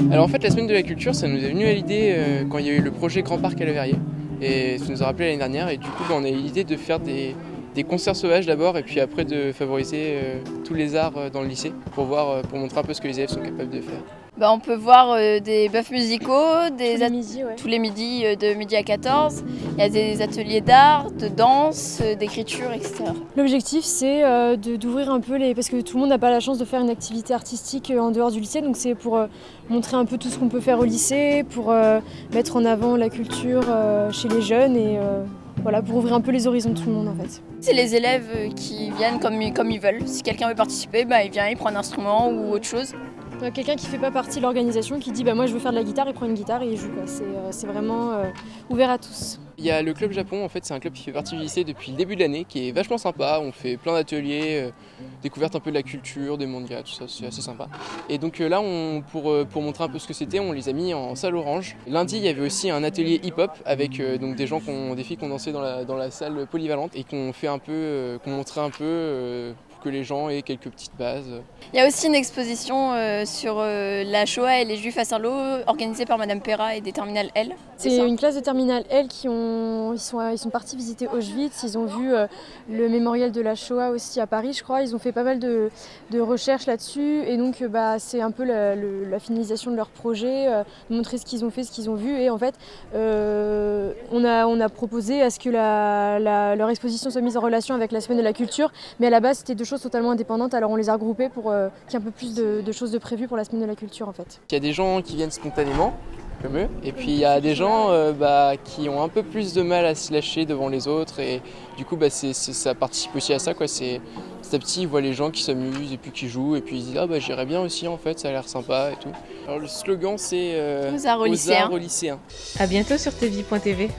Alors en fait la semaine de la culture ça nous est venu à l'idée quand il y a eu le projet Grand Parc à La Verrier et ça nous a rappelé l'année dernière et du coup on a eu l'idée de faire des concerts sauvages d'abord et puis après de favoriser tous les arts dans le lycée pour montrer un peu ce que les élèves sont capables de faire. On peut voir des bœufs musicaux tous les midis, de midi à 14. Il y a des ateliers d'art, de danse, d'écriture, etc. L'objectif c'est d'ouvrir un peu parce que tout le monde n'a pas la chance de faire une activité artistique en dehors du lycée, donc c'est pour montrer un peu tout ce qu'on peut faire au lycée, pour mettre en avant la culture chez les jeunes et voilà, pour ouvrir un peu les horizons de tout le monde en fait. C'est les élèves qui viennent comme ils veulent. Si quelqu'un veut participer, il vient, il prend un instrument ou autre chose. Quelqu'un qui ne fait pas partie de l'organisation qui dit moi je veux faire de la guitare, il prend une guitare et il joue. C'est vraiment ouvert à tous. Il y a le club Japon, en fait c'est un club qui fait partie du lycée depuis le début de l'année, qui est vachement sympa, on fait plein d'ateliers, découverte un peu de la culture, des mangas, tout ça, c'est assez sympa. Et donc là, pour montrer un peu ce que c'était, on les a mis en salle orange. Lundi, il y avait aussi un atelier hip-hop avec donc des filles qui ont dansé dans la salle polyvalente et qu'on montrait un peu pour que les gens aient quelques petites bases. Il y a aussi une exposition sur la Shoah et les Juifs à Saint-Lô, organisée par Madame Perra et des terminales L. C'est une classe de terminale L ils sont partis visiter Auschwitz, ils ont vu le mémorial de la Shoah aussi à Paris, je crois. Ils ont fait pas mal de recherches là-dessus et donc c'est un peu la finalisation de leur projet, montrer ce qu'ils ont fait, ce qu'ils ont vu. Et en fait, on a proposé à ce que leur exposition soit mise en relation avec la semaine de la culture, mais à la base c'était deux choses totalement indépendantes, alors on les a regroupées pour qu'il y ait un peu plus de choses de prévues pour la semaine de la culture en fait. Il y a des gens qui viennent spontanément, comme eux, et puis il y a des gens qui ont un peu plus de mal à se lâcher devant les autres et du coup ça participe aussi à ça, quoi. Petit à petit ils voient les gens qui s'amusent et puis qui jouent et puis ils disent j'irais bien aussi en fait, ça a l'air sympa et tout. Alors le slogan c'est aux arts aux lycéens. lycéens. À bientôt sur tvie.tv.